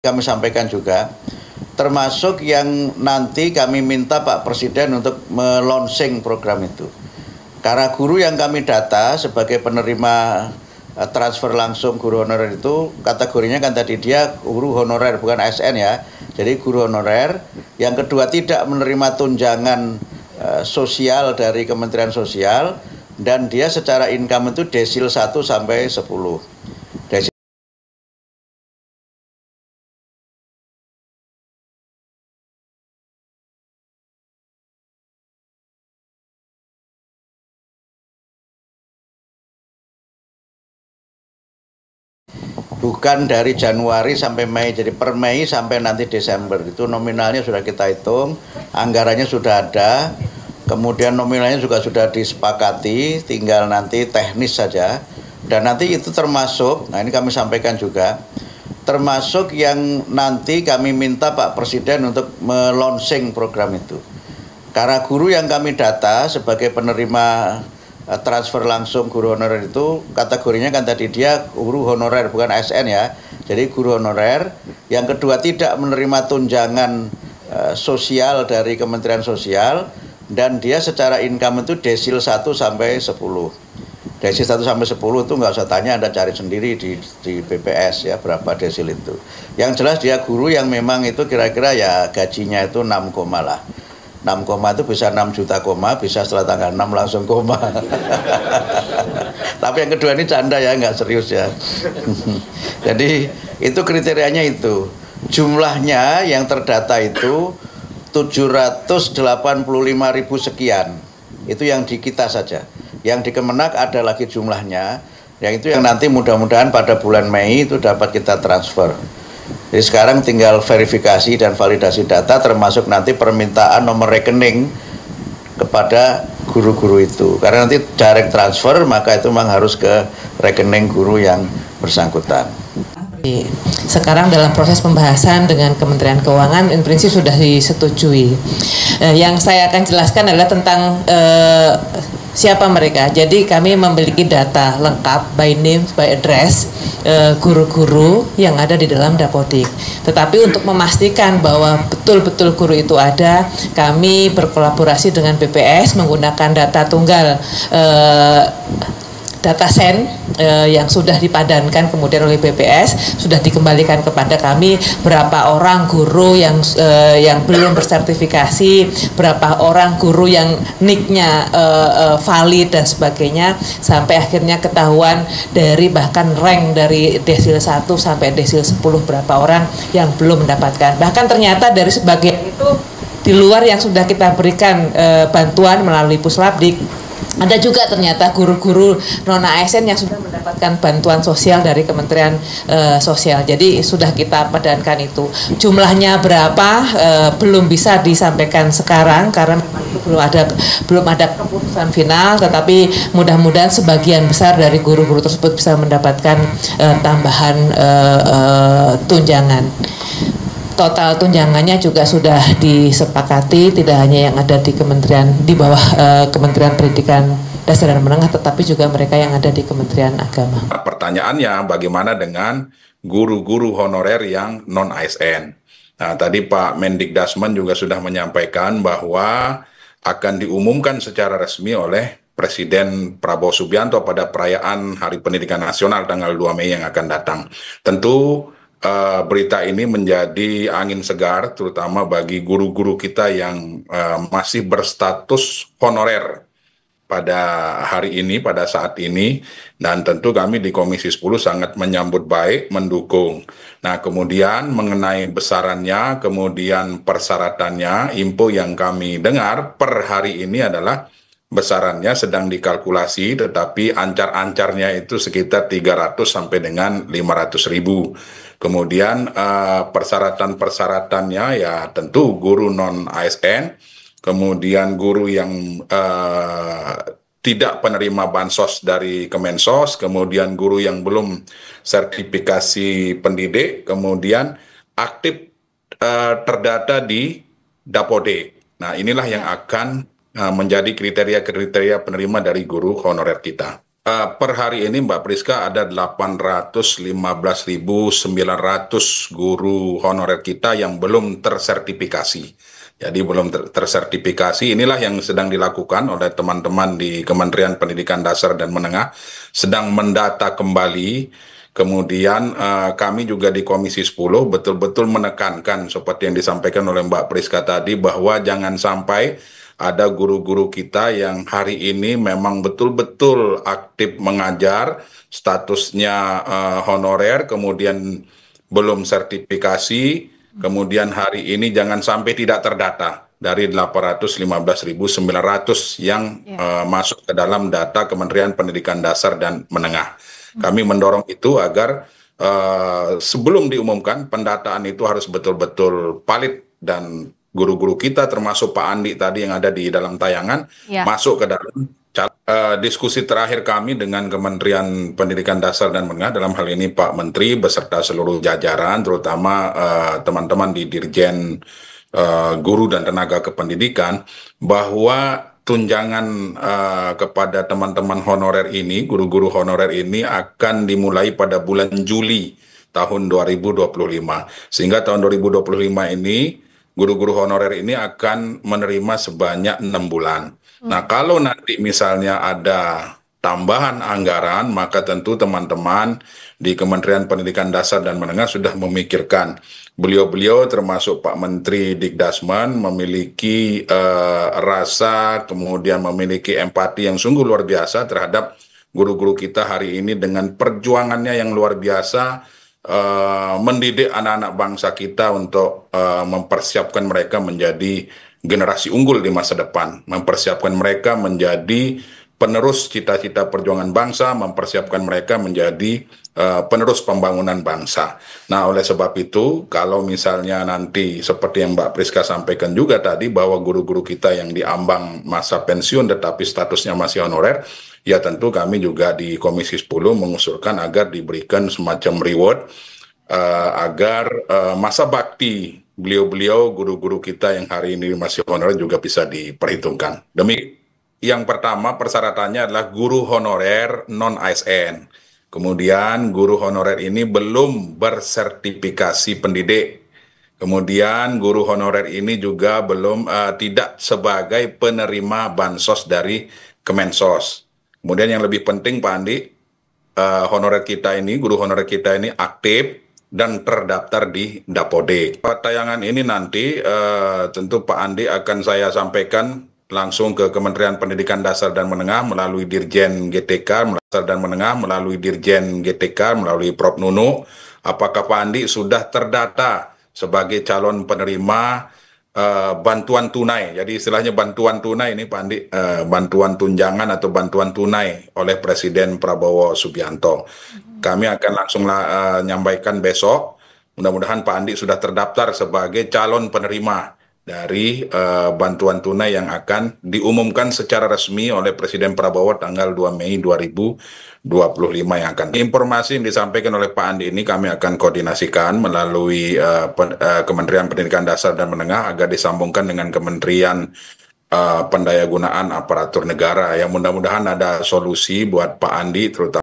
kami sampaikan juga, termasuk yang nanti kami minta Pak Presiden untuk melonsing program itu. Karena guru yang kami data sebagai penerima transfer langsung guru honorer itu kategorinya kan tadi dia guru honorer bukan ASN ya. Jadi guru honorer. Yang kedua tidak menerima tunjangan sosial dari Kementerian Sosial dan dia secara income itu desil 1 sampai 10. Bukan dari Januari sampai Mei, jadi per Mei sampai nanti Desember itu nominalnya sudah kita hitung, anggarannya sudah ada, kemudian nominalnya juga sudah disepakati, tinggal nanti teknis saja. Dan nanti itu termasuk, nah ini kami sampaikan juga, termasuk yang nanti kami minta Pak Presiden untuk melonsing program itu. Karena guru yang kami data sebagai penerima transfer langsung guru honorer itu kategorinya kan tadi dia guru honorer bukan ASN ya. Jadi guru honorer. Yang kedua tidak menerima tunjangan sosial dari Kementerian Sosial dan dia secara income itu desil 1 sampai 10. Desil 1 sampai 10 itu nggak usah tanya, Anda cari sendiri di BPS ya berapa desil itu. Yang jelas dia guru yang memang itu kira-kira ya gajinya itu 6, lah. 6 itu bisa 6 juta bisa setelah tanggal 6 langsung koma. Tapi yang kedua ini canda ya, nggak serius ya. Jadi itu kriterianya itu. Jumlahnya yang terdata itu 785.000 sekian. Itu yang di kita saja. Yang di Kemenak ada lagi jumlahnya. Yang itu yang nanti mudah-mudahan pada bulan Mei itu dapat kita transfer. Jadi sekarang tinggal verifikasi dan validasi data termasuk nanti permintaan nomor rekening kepada guru-guru itu. Karena nanti direct transfer maka itu memang harus ke rekening guru yang bersangkutan. Sekarang dalam proses pembahasan dengan Kementerian Keuangan in prinsip sudah disetujui. Yang saya akan jelaskan adalah tentang siapa mereka. Jadi kami memiliki data lengkap by name, by address guru-guru yang ada di dalam Dapodik. Tetapi untuk memastikan bahwa betul-betul guru itu ada, kami berkolaborasi dengan BPS menggunakan data tunggal data sen yang sudah dipadankan kemudian oleh BPS sudah dikembalikan kepada kami berapa orang guru yang belum bersertifikasi, berapa orang guru yang nicknya valid dan sebagainya, sampai akhirnya ketahuan dari bahkan rank dari desil 1 sampai desil 10 berapa orang yang belum mendapatkan. Bahkan ternyata dari sebagian itu di luar yang sudah kita berikan bantuan melalui Puslabdik, ada juga ternyata guru-guru non-ASN yang sudah mendapatkan bantuan sosial dari Kementerian Sosial. Jadi sudah kita padankan itu. Jumlahnya berapa belum bisa disampaikan sekarang karena belum ada keputusan final. Tetapi mudah-mudahan sebagian besar dari guru-guru tersebut bisa mendapatkan tambahan tunjangan. Total tunjangannya juga sudah disepakati, tidak hanya yang ada di kementerian di bawah Kementerian Pendidikan Dasar dan Menengah, tetapi juga mereka yang ada di Kementerian Agama. Pertanyaannya, bagaimana dengan guru-guru honorer yang non-ASN? Nah, tadi Pak Mendikdasmen juga sudah menyampaikan bahwa akan diumumkan secara resmi oleh Presiden Prabowo Subianto pada perayaan Hari Pendidikan Nasional tanggal 2 Mei yang akan datang. Tentu berita ini menjadi angin segar terutama bagi guru-guru kita yang masih berstatus honorer pada hari ini, pada saat ini, dan tentu kami di Komisi 10 sangat menyambut baik, mendukung. Nah, kemudian mengenai besarannya, kemudian persyaratannya, info yang kami dengar per hari ini adalah besarannya sedang dikalkulasi, tetapi ancar-ancarnya itu sekitar 300 sampai dengan 500 ribu. Kemudian persyaratan-persyaratannya ya tentu guru non-ASN, kemudian guru yang tidak penerima bansos dari Kemensos, kemudian guru yang belum sertifikasi pendidik, kemudian aktif terdata di Dapodik. Nah, inilah yang akan menjadi kriteria-kriteria penerima dari guru honorer kita. Per hari ini Mbak Priska ada 815.900 guru honorer kita yang belum tersertifikasi. Jadi belum tersertifikasi, inilah yang sedang dilakukan oleh teman-teman di Kementerian Pendidikan Dasar dan Menengah, sedang mendata kembali. Kemudian kami juga di Komisi 10 betul-betul menekankan seperti yang disampaikan oleh Mbak Priska tadi, bahwa jangan sampai ada guru-guru kita yang hari ini memang betul-betul aktif mengajar, statusnya honorer, kemudian belum sertifikasi, kemudian hari ini jangan sampai tidak terdata dari 815.900 yang masuk ke dalam data Kementerian Pendidikan Dasar dan Menengah. Kami mendorong itu agar sebelum diumumkan pendataan itu harus betul-betul valid, dan guru-guru kita termasuk Pak Andi tadi yang ada di dalam tayangan masuk ke dalam diskusi terakhir kami dengan Kementerian Pendidikan Dasar dan Menengah, dalam hal ini Pak Menteri beserta seluruh jajaran, terutama teman-teman di Dirjen Guru dan Tenaga Kependidikan, bahwa tunjangan kepada teman-teman honorer ini, guru-guru honorer ini akan dimulai pada bulan Juli tahun 2025. Sehingga tahun 2025 ini guru-guru honorer ini akan menerima sebanyak 6 bulan. Nah, kalau nanti misalnya ada tambahan anggaran, maka tentu teman-teman di Kementerian Pendidikan Dasar dan Menengah sudah memikirkan. Beliau-beliau termasuk Pak Menteri Dikdasmen memiliki rasa, kemudian memiliki empati yang sungguh luar biasa terhadap guru-guru kita hari ini dengan perjuangannya yang luar biasa, mendidik anak-anak bangsa kita untuk mempersiapkan mereka menjadi generasi unggul di masa depan, mempersiapkan mereka menjadi penerus cita-cita perjuangan bangsa, mempersiapkan mereka menjadi penerus pembangunan bangsa. Nah, oleh sebab itu, kalau misalnya nanti seperti yang Mbak Priska sampaikan juga tadi, bahwa guru-guru kita yang diambang masa pensiun tetapi statusnya masih honorer, ya tentu kami juga di Komisi 10 mengusulkan agar diberikan semacam reward agar masa bakti beliau-beliau guru-guru kita yang hari ini masih honorer juga bisa diperhitungkan. Yang pertama persyaratannya adalah guru honorer non-ASN. Kemudian guru honorer ini belum bersertifikasi pendidik. Kemudian guru honorer ini juga belum tidak sebagai penerima bansos dari Kemensos. Kemudian yang lebih penting Pak Andi, honorer kita ini, guru honorer kita ini aktif dan terdaftar di Dapode. Tayangan ini nanti tentu Pak Andi akan saya sampaikan langsung ke Kementerian Pendidikan Dasar dan Menengah melalui Dirjen GTK, melalui Prof. Nunu. Apakah Pak Andi sudah terdata sebagai calon penerima bantuan tunai? Jadi istilahnya bantuan tunai ini Pak Andi, bantuan tunjangan atau bantuan tunai oleh Presiden Prabowo Subianto. Kami akan langsung menyampaikan besok. Mudah-mudahan Pak Andi sudah terdaftar sebagai calon penerima dari bantuan tunai yang akan diumumkan secara resmi oleh Presiden Prabowo tanggal 2 Mei 2025 yang akan. Informasi yang disampaikan oleh Pak Andi ini kami akan koordinasikan melalui Kementerian Pendidikan Dasar dan Menengah agar disambungkan dengan Kementerian Pendayagunaan Aparatur Negara. Yang mudah-mudahan ada solusi buat Pak Andi terutama